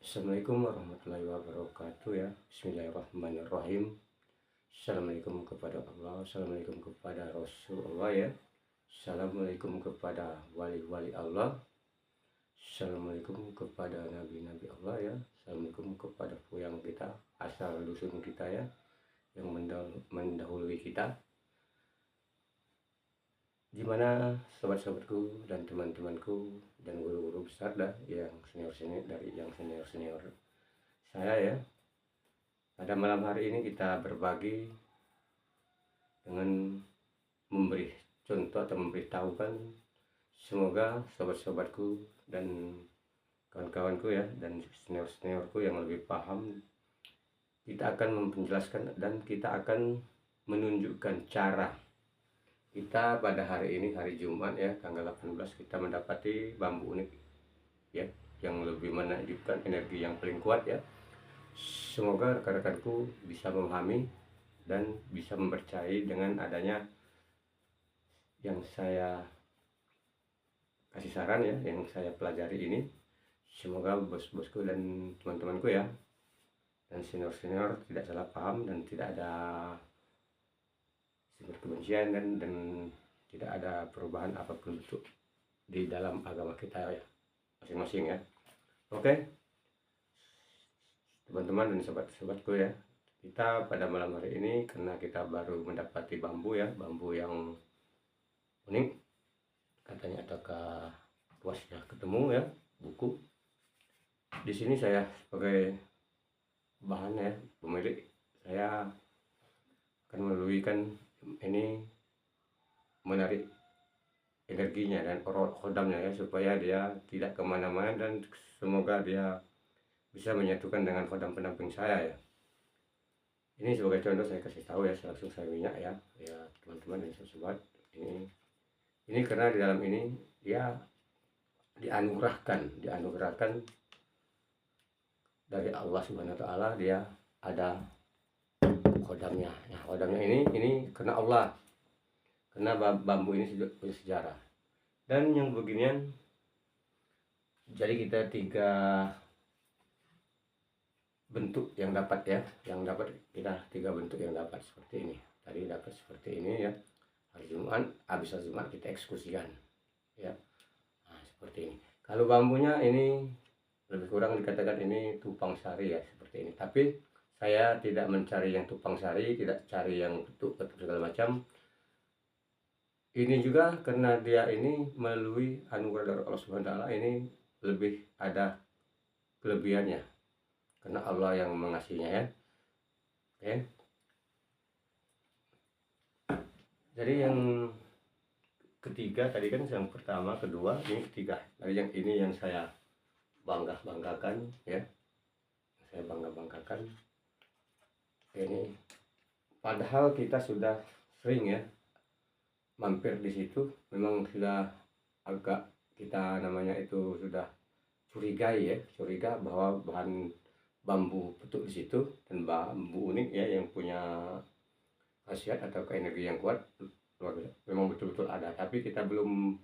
Assalamualaikum warahmatullahi wabarakatuh ya. Bismillahirrahmanirrahim. Assalamualaikum kepada Allah, Assalamualaikum kepada Rasulullah ya. Assalamualaikum kepada wali-wali Allah. Assalamualaikum kepada nabi-nabi Allah ya. Assalamualaikum kepada puyang kita, asal dusun kita ya, yang mendahului kita. Gimana sobat-sobatku dan teman-temanku dan guru-guru besar dah yang senior-senior dari yang senior-senior saya ya. Pada malam hari ini kita berbagi dengan memberi contoh atau memberitahukan, semoga sobat-sobatku dan kawan-kawanku ya dan senior-seniorku yang lebih paham, kita akan menjelaskan dan kita akan menunjukkan cara kita pada hari ini, hari Jumat ya, tanggal 18, kita mendapati bambu unik ya, yang lebih menunjukkan energi yang paling kuat ya. Semoga rekan-rekanku bisa memahami dan bisa mempercayai dengan adanya yang saya kasih saran ya, yang saya pelajari ini. Semoga bos-bosku dan teman-temanku ya dan senior-senior tidak salah paham dan tidak ada sumber kebencian dan tidak ada perubahan apapun bentuk di dalam agama kita ya masing-masing ya. Oke teman-teman dan sobat-sobatku ya, kita pada malam hari ini karena kita baru mendapati bambu ya, bambu yang unik katanya, ataukah puasnya ketemu ya buku. Di sini saya sebagai bahan ya, pemilik, saya akan melalui ini menarik energinya dan khodamnya ya, supaya dia tidak kemana-mana dan semoga dia bisa menyatukan dengan khodam pendamping saya ya. Ini sebagai contoh saya kasih tahu ya, langsung saya minyak ya teman-teman dan sobat. Ini karena di dalam ini dia dianugerahkan dari Allah Subhanahu wa taala, dia ada khodamnya. Nah, khodamnya ini karena Allah, karena bambu ini sudah punya sejarah. Dan yang beginian, jadi kita 3 bentuk yang dapat ya, kita 3 bentuk yang dapat seperti ini. Tadi dapat seperti ini ya, hari Jumat, habis hari Jumat kita eksekusikan ya. Nah, seperti ini. Kalau bambunya ini lebih kurang dikatakan ini tupang sari ya, seperti ini. Tapi saya tidak mencari yang tupang sari, tidak cari yang petuk segala macam. Ini juga karena dia ini melalui anugerah dari Allah Subhanahu wa taala, ini lebih ada kelebihannya karena Allah yang mengasihinya ya. Oke. Jadi yang ketiga tadi kan yang pertama, kedua, ini ketiga. Tadi yang ini yang saya banggakan ya. Saya banggakan ini, padahal kita sudah sering ya mampir di situ, memang sudah agak kita namanya itu sudah curiga bahwa bahan bambu petuk di situ dan bambu unik ya, yang punya khasiat atau energi yang kuat luar biasa, memang betul-betul ada. Tapi kita belum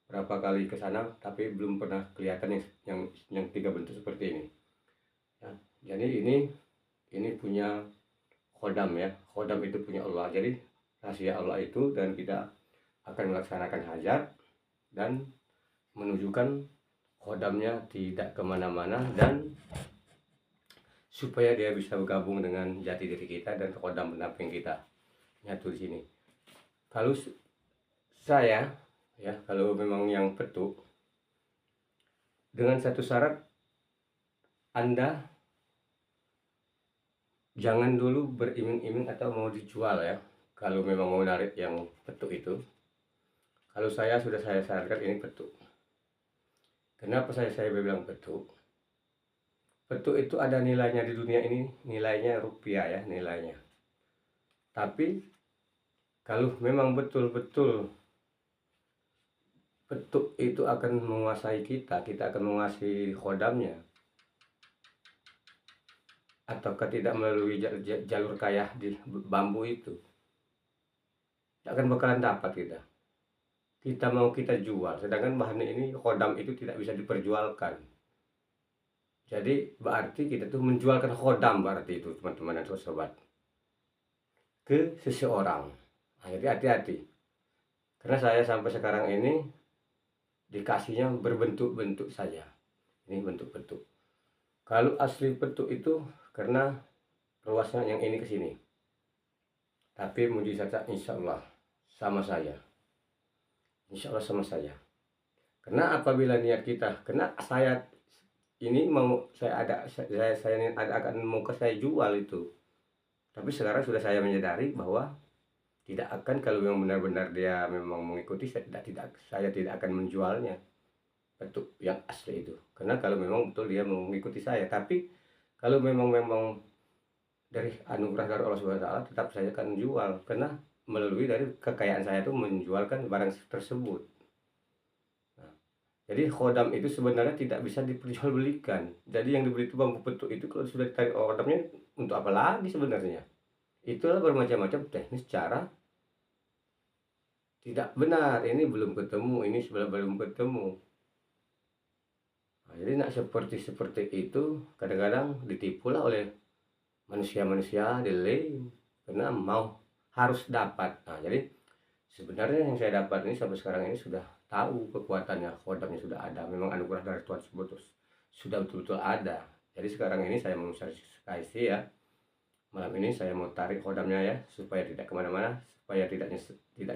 berapa kali ke sana, tapi belum pernah kelihatan yang 3 bentuk seperti ini ya. Jadi ini punya khodam ya, khodam itu punya Allah, jadi rahasia Allah itu, dan kita akan melaksanakan hajat dan menunjukkan khodamnya tidak kemana-mana, dan supaya dia bisa bergabung dengan jati diri kita dan khodam pendamping kita nyatu di sini. Kalau saya ya, kalau memang yang petuk, dengan satu syarat, Anda jangan dulu beriming-iming atau mau dijual ya, kalau memang mau narik yang petuk itu. Kalau saya sudah saya sarankan ini petuk. Kenapa saya bilang petuk? Petuk itu ada nilainya di dunia ini, nilainya rupiah ya, nilainya. Tapi kalau memang betul-betul petuk itu akan menguasai kita akan menguasai khodamnya, ataukah tidak melalui jalur kaya di bambu itu, akan bakalan dapat kita mau kita jual, sedangkan bahan ini khodam itu tidak bisa diperjualkan. Jadi berarti kita tuh menjualkan khodam, berarti itu teman-teman dan sobat ke seseorang. Nah, jadi hati-hati. Karena saya sampai sekarang ini dikasihnya berbentuk-bentuk saja. Ini bentuk-bentuk. Kalau asli bentuk itu karena ruasnya yang ini ke sini. Tapi mujizatnya insya Allah sama saya. Insya Allah sama saya. Karena apabila niat kita, karena saya ini mau saya ini akan mau ke saya jual itu. Tapi sekarang sudah saya menyadari bahwa tidak akan, kalau memang benar-benar dia memang mengikuti, saya tidak akan menjualnya bentuk yang asli itu. Karena kalau memang betul dia mengikuti saya, tapi kalau memang dari anugerah dari Allah Subhanahu wa taala, tetap saya akan jual karena melalui dari kekayaan saya itu menjualkan barang tersebut. Nah, jadi khodam itu sebenarnya tidak bisa diperjualbelikan. Jadi yang dibeli itu bambu petuk itu kalau sudah ditarik khodamnya untuk apa lagi sebenarnya? Itulah bermacam-macam teknis cara tidak benar. Ini belum ketemu, ini belum ketemu. Nah, jadi nak seperti itu kadang-kadang ditipulah oleh manusia-manusia di lain karena mau harus dapat. Nah, jadi sebenarnya yang saya dapat ini sampai sekarang ini sudah tahu kekuatannya, kodamnya sudah ada. Memang anugerah dari Tuhan tersebut sudah betul-betul ada. Jadi sekarang ini saya mau sih ya. Malam ini saya mau tarik kodamnya ya, supaya tidak kemana-mana, supaya tidak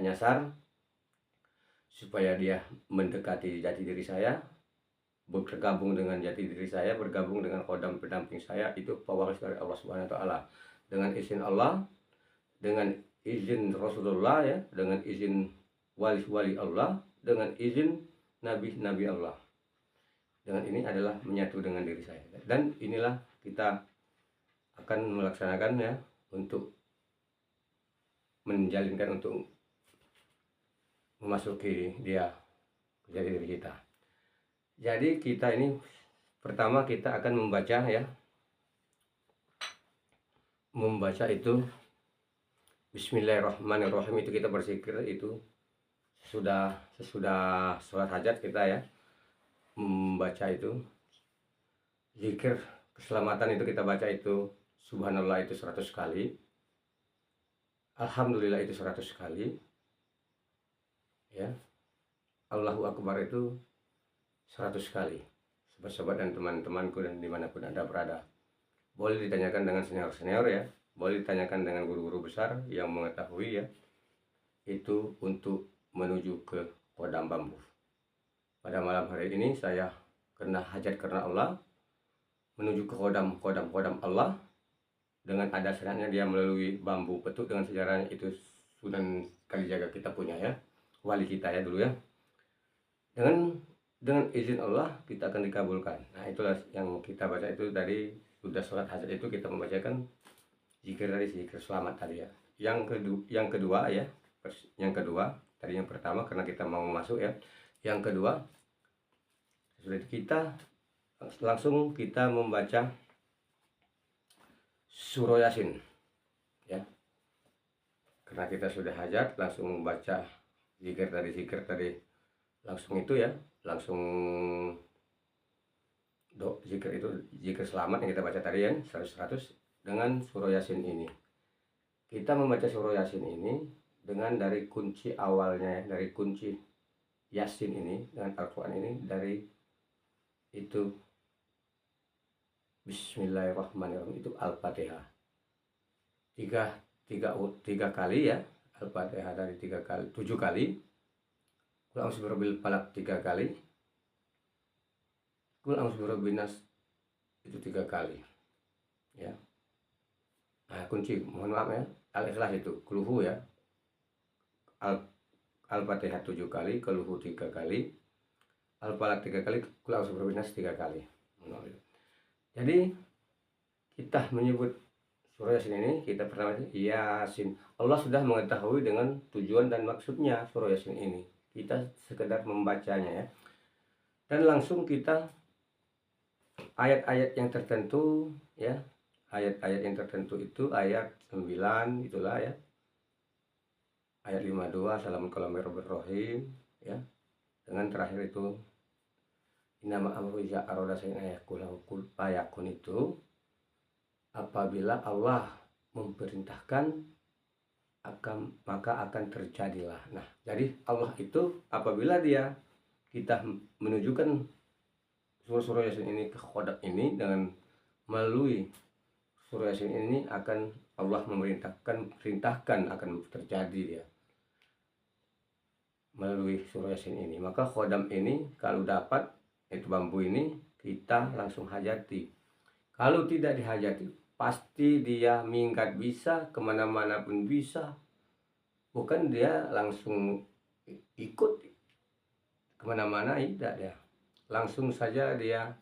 nyasar, supaya dia mendekati jati diri saya, bergabung dengan jati diri saya, bergabung dengan kodam pendamping saya, itu pewaris dari Allah Subhanahu wa taala. Dengan izin Allah, dengan izin Rasulullah ya, dengan izin wali-wali Allah, dengan izin nabi-nabi Allah. Dengan ini adalah menyatu dengan diri saya. Dan inilah kita akan melaksanakan ya, untuk menjalinkan, untuk memasuki dia jadi diri kita. Jadi kita ini pertama kita akan membaca ya, membaca itu Bismillahirrahmanirrahim. Itu kita berzikir itu sesudah sholat hajat kita ya, membaca itu zikir keselamatan itu kita baca itu subhanallah itu 100 kali, alhamdulillah itu 100 kali ya, Allahu Akbar itu 100 kali. Sobat-sobat dan teman-temanku dan dimanapun Anda berada, boleh ditanyakan dengan senior-senior ya, boleh ditanyakan dengan guru-guru besar yang mengetahui ya, itu untuk menuju ke kodam bambu. Pada malam hari ini saya kena hajat karena Allah, menuju ke kodam Allah. Dengan ada seratnya dia melalui bambu petuk, dengan sejarahnya itu Sunan Kalijaga kita punya ya, wali kita ya dulu ya. Dengan izin Allah kita akan dikabulkan. Nah, itulah yang kita baca itu tadi, sudah sholat hajat itu kita membacakan zikir dari zikir selamat tadi ya. Yang kedua ya, yang kedua tadi, yang pertama karena kita mau masuk ya. Yang kedua sudah kita langsung kita membaca surah Yasin ya. Karena kita sudah hajat, langsung membaca zikir tadi langsung itu ya, langsung zikir itu, zikir selamat yang kita baca tadi ya 100 dengan surah Yasin ini. Kita membaca surah Yasin ini dengan dari kunci awalnya ya, dari kunci Yasin ini dengan Al-Quran ini, dari itu Bismillahirrahmanirrahim itu Al-Fatihah tiga kali ya, Al-Fatihah dari 3 kali 7 kali, Qul a'udzu birabbil falaq 3 kali, Qul a'udzu birabbin nas itu 3 kali ya. Nah, kunci mohon maaf ya, Al-Ikhlas itu Qulhu ya, Al-Fatihah 7 kali, Qulhu 3 kali, Al-Falaq 3 kali, Qul a'udzu birabbin nas 3 kali. Jadi kita menyebut surah Yasin ini, kita pertama Yasin, Allah sudah mengetahui dengan tujuan dan maksudnya surah Yasin ini. Kita sekedar membacanya ya, dan langsung kita ayat-ayat yang tertentu ya, ayat-ayat yang tertentu itu ayat 9 itulah ya, ayat 52 Salamun qaulan mir rabbir rahim ya, dengan terakhir itu Innama amru iza arada shay'an ayaqul lahu kun fayakun itu apabila Allah memerintahkan maka akan terjadilah. Nah, jadi Allah itu apabila kita menunjukkan surah Yasin ini ke kodam ini dengan melalui surah Yasin ini akan Allah perintahkan akan terjadi dia melalui surah Yasin ini. Maka kodam ini kalau dapat itu bambu ini kita langsung hajati. Kalau tidak dihajati pasti dia minggat bisa, kemana-mana pun bisa. Bukan dia langsung ikut kemana-mana, tidak dia. Langsung saja dia,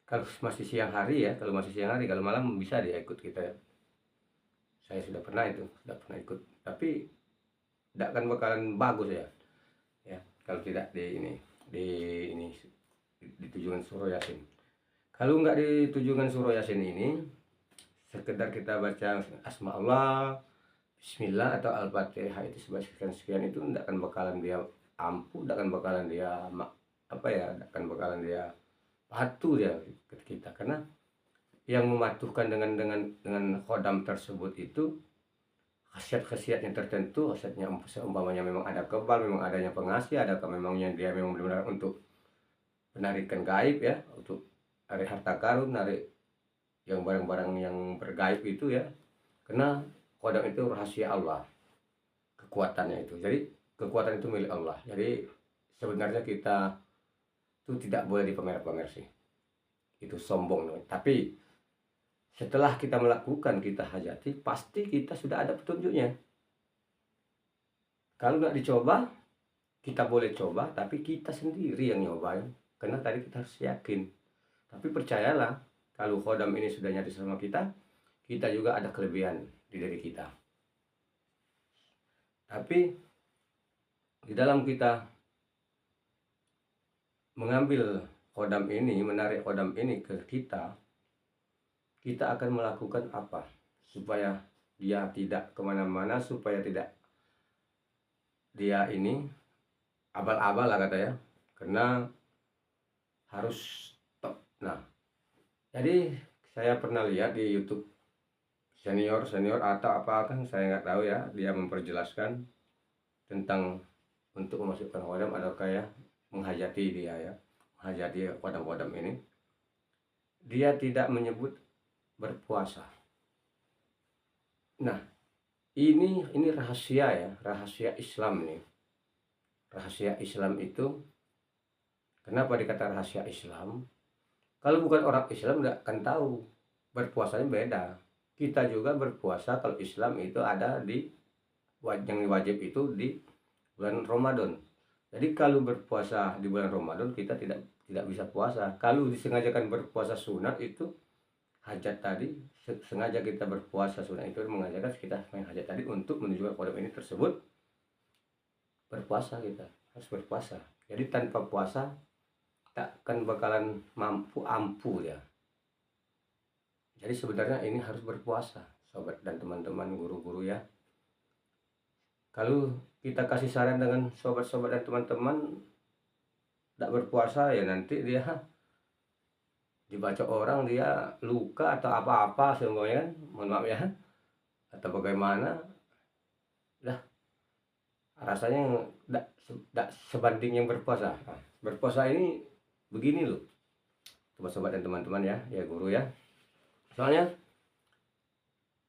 kalau masih siang hari ya, kalau malam bisa dia ikut kita ya. Saya sudah pernah ikut. Tapi tidak akan bakalan bagus ya. Ya, kalau tidak ditujukan surah Yasin. Kalau nggak ditujukan surah Yasin ini, sekedar kita baca asma Allah, Bismillah atau Al-Fatihah itu sekian itu tidak akan bakalan dia ampuh, tidak akan bakalan dia tidak akan bakalan dia patuh ya ke kita, karena yang mematuhkan dengan khodam tersebut itu khasiat-khasiatnya tertentu. Khasiatnya umpamanya memang ada kebal, memang adanya pengasih, ada memangnya dia memang benar-benar untuk penarikan gaib ya, untuk narik harta karun, narik yang barang-barang yang bergaib itu ya, karena khodam itu rahasia Allah kekuatannya itu. Jadi kekuatan itu milik Allah. Jadi sebenarnya kita itu tidak boleh dipamer-pamer sih, itu sombong. Tapi setelah kita melakukan, kita hajati, pasti kita sudah ada petunjuknya. Kalau nggak dicoba, kita boleh coba, tapi kita sendiri yang nyobain. Karena tadi kita harus yakin. Tapi percayalah, kalau khodam ini sudah nyata sama kita juga ada kelebihan di diri kita. Tapi di dalam kita mengambil khodam ini, menarik khodam ini ke kita akan melakukan apa supaya dia tidak kemana-mana, supaya tidak dia ini abal-abal lah kata ya, karena harus top. Nah, jadi saya pernah lihat di YouTube senior atau apa kan saya nggak tahu ya, dia memperjelaskan tentang untuk memasukkan khodam atau kayak menghajati dia ya, menghajati khodam ini. Dia tidak menyebut berpuasa. Nah, ini rahasia ya, rahasia Islam nih. Rahasia Islam itu kenapa dikata rahasia Islam? Kalau bukan orang Islam nggak akan tahu. Berpuasanya beda. Kita juga berpuasa kalau Islam itu ada yang wajib itu di bulan Ramadan. Jadi kalau berpuasa di bulan Ramadan kita tidak bisa puasa. Kalau disengajakan berpuasa sunat itu hajat tadi, sengaja kita berpuasa sunat itu mengajarkan kita main hajat tadi untuk menunjukkan khodam ini tersebut berpuasa. Kita harus berpuasa. Jadi tanpa puasa takkan bakalan ampuh ya. Jadi sebenarnya ini harus berpuasa, sobat dan teman-teman guru-guru ya. Kalau kita kasih saran dengan sobat-sobat dan teman-teman tidak berpuasa ya, nanti dia dibaca orang dia luka atau apa-apa semuanya kan, mohon maaf ya, atau bagaimana, dah rasanya tidak sebanding yang berpuasa. Nah, berpuasa ini begini loh sobat-sobat dan teman-teman ya guru ya. Soalnya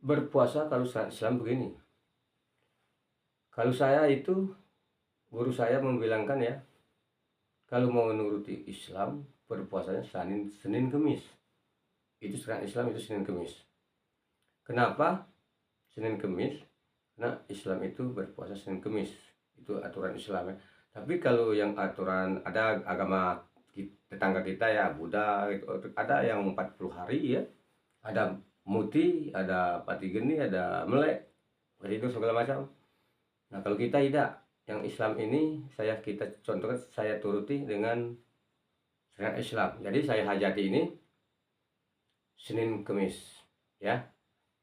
berpuasa kalau Islam begini, kalau saya itu guru saya membilangkan ya, kalau mau menuruti Islam berpuasanya Senin Kemis. Itu syariat Islam, itu Senin Kemis. Kenapa Senin Kemis? Karena Islam itu berpuasa Senin Kemis. Itu aturan Islam ya. Tapi kalau yang aturan ada agama tetangga kita ya, Buddha gitu, ada yang 40 hari ya. Ada Muti, ada Pati Geni, ada Melek, itu segala macam. Nah, kalau kita tidak, yang Islam ini kita contohkan, saya turuti dengan syariat Islam. Jadi saya hajati ini Senin Kemis ya.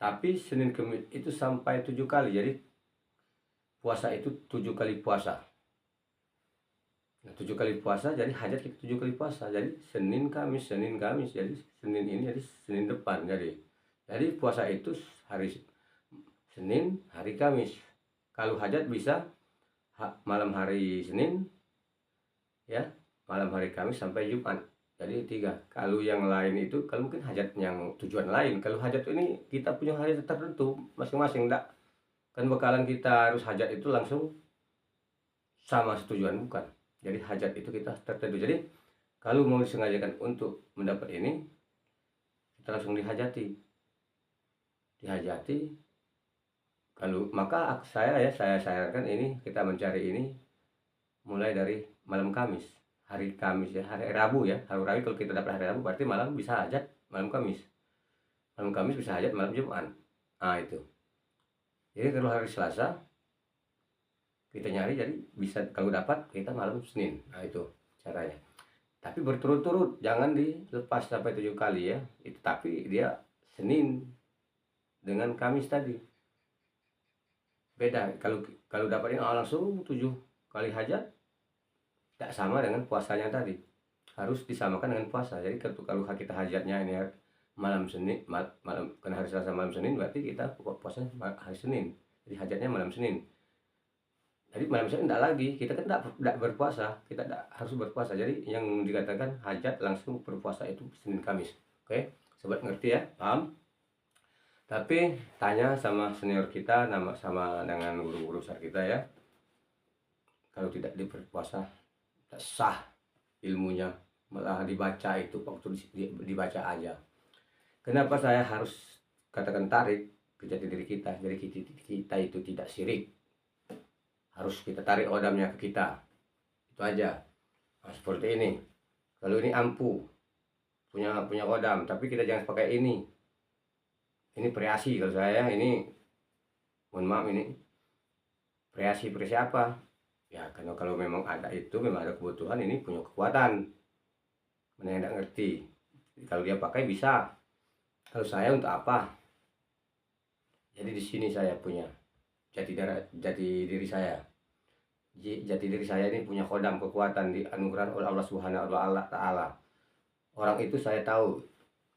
Tapi Senin Kemis itu sampai 7 kali. Jadi puasa itu 7 kali puasa. Nah, 7 kali puasa jadi hajat kita 7 kali puasa. Jadi Senin Kamis, Senin Kamis. Jadi Senin ini jadi Senin depan. Jadi puasa itu hari Senin, hari Kamis. Kalau hajat bisa malam hari Senin ya, malam hari Kamis sampai Jumat. Jadi 3. Kalau yang lain itu kalau mungkin hajat yang tujuan lain. Kalau hajat ini kita punya hajat tertentu masing-masing, enggak kan bakalan kita harus hajat itu langsung sama setujuan, bukan. Jadi hajat itu kita tertentu. Jadi kalau mau disengajakan untuk mendapat ini, kita langsung dihajati. Kalau maka saya sarankan ini kita mencari ini mulai dari malam Kamis, hari Kamis ya, hari Rabu ya. Hari Rabu kalau kita dapat hari Rabu berarti malam bisa hajat malam Kamis. Malam Kamis bisa hajat malam Jumat. Nah itu. Jadi kalau hari Selasa kita nyari, jadi bisa kalau dapat kita malam Senin. Nah itu caranya. Tapi berturut-turut, jangan dilepas sampai 7 kali ya. Itu tapi dia Senin dengan Kamis tadi beda. Kalau dapat ini langsung 7 kali hajat, tidak sama dengan puasanya tadi. Harus disamakan dengan puasa. Jadi kalau kita hajatnya ini malam Senin, malam kan hari Selasa malam Senin, berarti kita puasa hari Senin. Jadi hajatnya malam Senin. Jadi malam Senin tidak lagi, kita kan tidak berpuasa, kita tidak harus berpuasa. Jadi yang dikatakan hajat langsung berpuasa itu Senin Kamis. Oke, sobat ngerti ya, paham? Tapi tanya sama senior kita, sama dengan guru-guru besar kita ya. Kalau tidak berpuasa, tidak sah ilmunya, malah dibaca itu waktu dibaca aja. Kenapa saya harus katakan tarik ke jati diri kita? Jadi kita itu tidak syirik. Harus kita tarik odamnya ke kita. Itu aja. Nah, seperti ini. Kalau ini ampu, punya odam, tapi kita jangan pakai ini. Ini variasi kalau saya ini, mohon maaf ini variasi apa? Ya karena kalau memang ada itu, memang ada kebutuhan, ini punya kekuatan. Mana yang tidak ngerti. Kalau dia pakai bisa. Kalau saya untuk apa? Jadi di sini saya punya jati diri saya. Jati diri saya ini punya kodam, kekuatan dianugerahkan oleh Allah Subhanahu wa Ta'ala. Orang itu saya tahu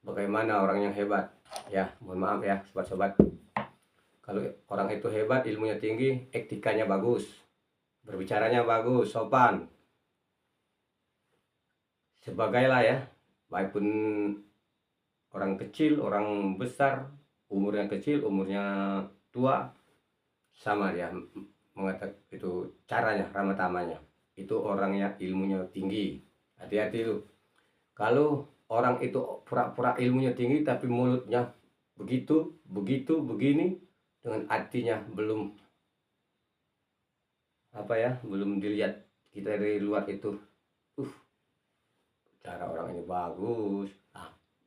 bagaimana orang yang hebat. Ya, mohon maaf ya sobat-sobat. Kalau orang itu hebat, ilmunya tinggi, etikanya bagus, berbicaranya bagus, sopan. Sebagailah ya, baik pun orang kecil, orang besar, umurnya kecil, umurnya tua, sama dia mengatakan itu caranya, ramah tamahnya. Itu orangnya ilmunya tinggi. Hati-hati lu. Kalau orang itu pura-pura ilmunya tinggi tapi mulutnya begitu, begini, dengan artinya belum belum dilihat kita dari luar itu. Cara orang ini bagus.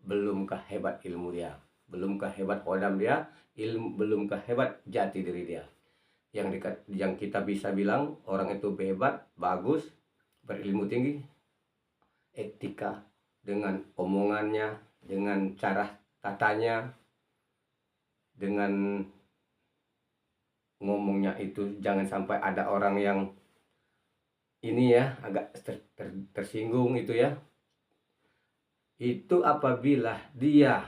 Belumkah hebat ilmu dia? Belumkah hebat kodam dia? Belumkah hebat jati diri dia? Yang kita bisa bilang orang itu hebat, bagus, berilmu tinggi, etika dengan omongannya, dengan cara katanya, dengan ngomongnya itu jangan sampai ada orang yang ini ya agak tersinggung itu ya. Itu apabila dia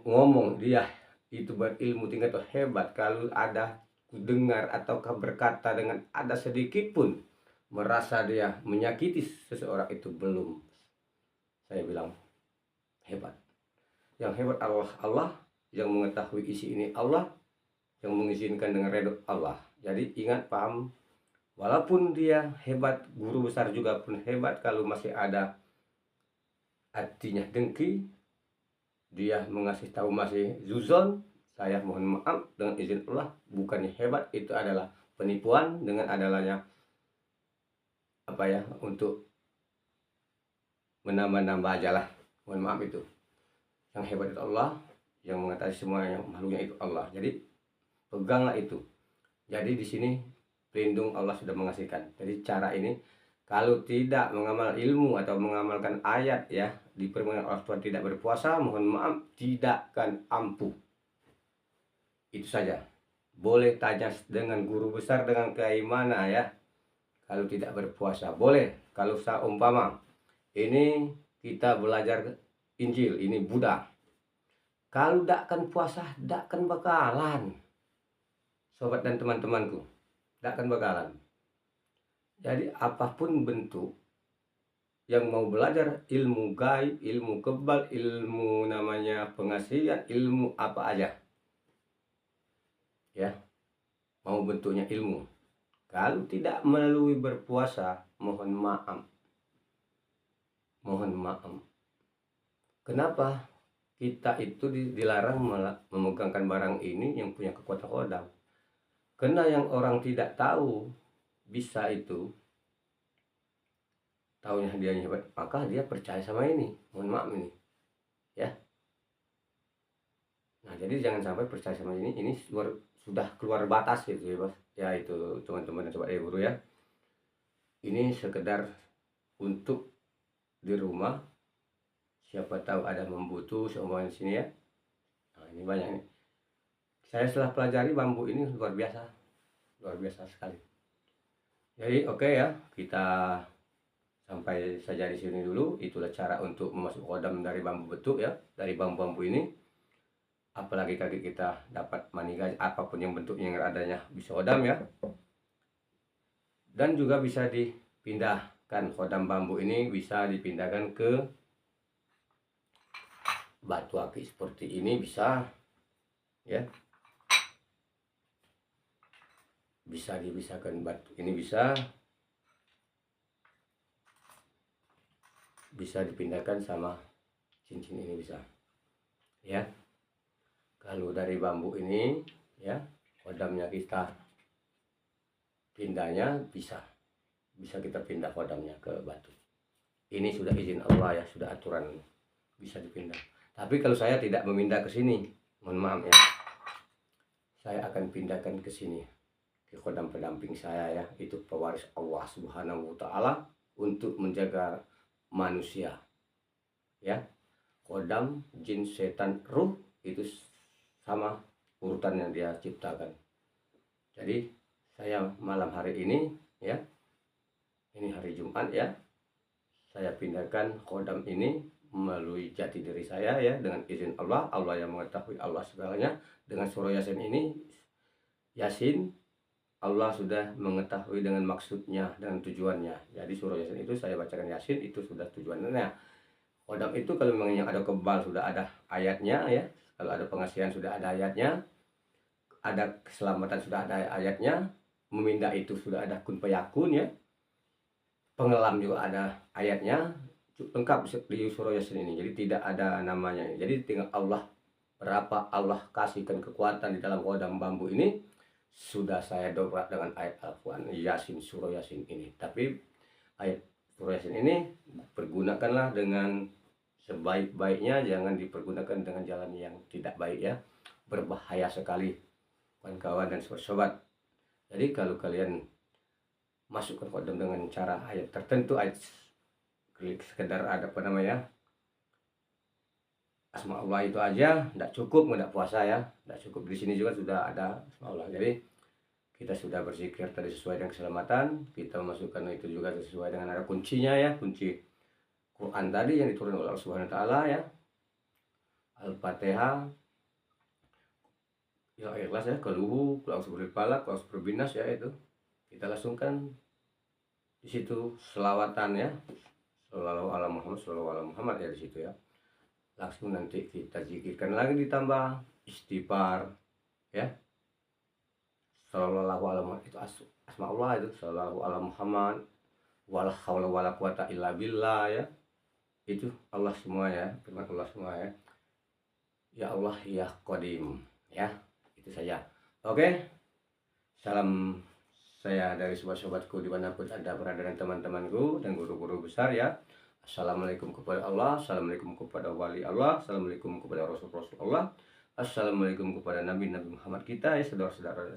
ngomong dia itu berilmu tinggi atau hebat, kalau ada dengar ataukah berkata dengan ada sedikit pun merasa dia menyakiti seseorang, itu belum saya bilang hebat. Yang hebat Allah yang mengetahui isi ini, Allah yang mengizinkan dengan redha Allah. Jadi ingat, paham, walaupun dia hebat, guru besar juga pun hebat, kalau masih ada hatinya dengki, dia mengasih tahu masih zuzon, saya mohon maaf dengan izin Allah, bukannya hebat, itu adalah penipuan dengan adalahnya untuk menambah-nambah aja lah. Mohon maaf itu. Yang hebat itu Allah, yang mengetahui semua yang makhluknya itu Allah. Jadi peganglah itu. Jadi di sini pelindung Allah sudah mengasihkan. Jadi cara ini kalau tidak mengamal ilmu atau mengamalkan ayat ya di permohonan Allah Tuhan, tidak berpuasa, mohon maaf tidak akan ampuh. Itu saja. boleh tanya dengan guru besar dengan kiai mana ya. Kalau tidak berpuasa boleh. Kalau seumpama ini kita belajar Injil, ini Buddha. Kalau dak kan puasa, dak kan bakalan. Sobat dan teman-temanku, dak kan bakalan. Jadi apapun bentuk yang mau belajar ilmu gaib, ilmu kebal, ilmu namanya pengasihan, ilmu apa aja. Ya, mau bentuknya ilmu. Kalau tidak melalui berpuasa, mohon maaf. Mohon maaf. Kenapa? Kita itu dilarang memegangkan barang ini yang punya kekuatan kodam. Karena yang orang tidak tahu bisa itu, tahunya dia hebat, maka dia percaya sama ini. Mohon maaf ini, ya. Nah, jadi jangan sampai percaya sama ini sudah keluar batas gitu ya, Bos. Ya itu teman-teman dan sobat guru ya. Ini sekedar untuk di rumah, siapa tahu ada membutuh seumuran sini ya. Nah, ini banyak nih. Saya setelah pelajari bambu ini luar biasa sekali. Jadi oke ya, kita sampai saja di sini dulu. Itulah cara untuk memasuk kodam dari bambu betuk ya, dari bambu-bambu ini. Apalagi kaki kita dapat maniga, apapun yang bentuknya yang adanya bisa kodam ya. Dan juga bisa dipindahkan, kodam bambu ini bisa dipindahkan ke batu akik seperti ini, bisa ya. Bisa dipisahkan, batu ini bisa dipindahkan sama cincin ini bisa ya. Kalau dari bambu ini ya, kodamnya kita pindahnya bisa kita pindah kodamnya ke batu. Ini sudah izin Allah ya, sudah aturan bisa dipindah. Tapi kalau saya tidak memindah ke sini, mohon maaf ya, saya akan pindahkan ke sini, ke kodam pendamping saya ya, itu pewaris Allah Subhanahu wa Ta'ala untuk menjaga manusia ya. Kodam, jin, setan, ruh itu sama urutan yang dia ciptakan. Jadi saya malam hari ini ya, ini hari Jumat ya, saya pindahkan kodam ini melalui jati diri saya ya, dengan izin Allah. Allah yang mengetahui, Allah segalanya. Dengan surah Yasin ini, Yasin Allah sudah mengetahui dengan maksudnya dan tujuannya. Jadi surah Yasin itu saya bacakan Yasin, itu sudah tujuannya. Kodam itu kalau memang yang ada kebal sudah ada ayatnya ya, kalau ada pengasihan sudah ada ayatnya, ada keselamatan sudah ada ayatnya, memindah itu sudah ada kun payakun ya, pengelam juga ada ayatnya, lengkap di surah Yasin ini. Jadi tidak ada namanya. Jadi tinggal Allah, berapa Allah kasihkan kekuatan di dalam kodam bambu ini, sudah saya dobrak dengan ayat Al-Quran Yasin, surah Yasin ini. Tapi ayat surah Yasin ini pergunakanlah dengan sebaik-baiknya, jangan dipergunakan dengan jalan yang tidak baik ya, berbahaya sekali kawan-kawan dan sobat-sobat. Jadi kalau kalian masukkan kodam dengan cara ayat tertentu, ayat sekedar ada apa namanya asma Allah itu aja tidak cukup, tidak puasa ya, tidak cukup. Di sini juga sudah ada asma Allah. Jadi kita sudah berzikir tadi sesuai dengan keselamatan, kita memasukkan itu juga sesuai dengan ada kuncinya ya, kunci Quran tadi yang diturunkan oleh Allah Subhanahu wa Ta'ala ya, Al-Fatihah ya, ikhlas ya, keluhu, kalau seperti palak, kalau seperti binas ya, itu kita langsungkan di situ selawatan ya, Shallallahu ala Muhammad, Shallallahu ala Muhammad ya, di situ ya. Langsung nanti kita zikirkan lagi, ditambah istighfar ya, Shallallahu ala Muhammad, itu asma Allah itu, Shallallahu ala Muhammad, wala haula wala quwata illa billah ya, itu Allah semua ya, firman Allah semua ya. Ya Allah ya Qadim ya, itu saja. Oke, salam saya dari sobat-sobatku dimanapun Anda berada, dan teman-temanku dan guru-guru besar ya. Assalamualaikum kepada Allah, assalamualaikum kepada wali Allah, assalamualaikum kepada Rasul-Rasul Allah, assalamualaikum kepada Nabi-Nabi Muhammad kita ya, saudara-saudara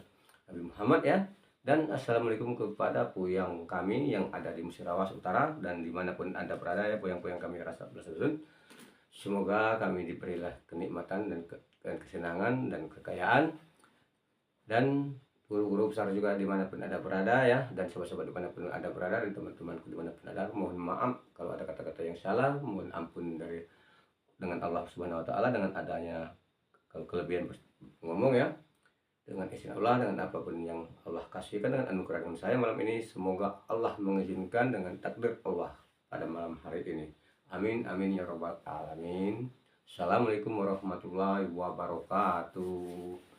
Nabi Muhammad ya. Dan assalamualaikum kepada puyang kami yang ada di Musirawas Utara dan dimanapun Anda berada ya, puyang-puyang kami rasa bersedun. Semoga kami diberilah kenikmatan dan kesenangan dan kekayaan dan guru-guru besar juga dimanapun ada berada ya, dan sobat-sobat dimanapun ada berada, dan teman-temanku dimanapun ada, mohon maaf kalau ada kata-kata yang salah, mohon ampun dengan Allah Subhanahu Wa Taala, dengan adanya kalau kelebihan ngomong ya, dengan izin Allah, dengan apapun yang Allah kasihkan, dengan anugerah saya malam ini, semoga Allah mengizinkan dengan takdir Allah pada malam hari ini. Amin amin ya robbal alamin. Assalamualaikum warahmatullahi wabarakatuh.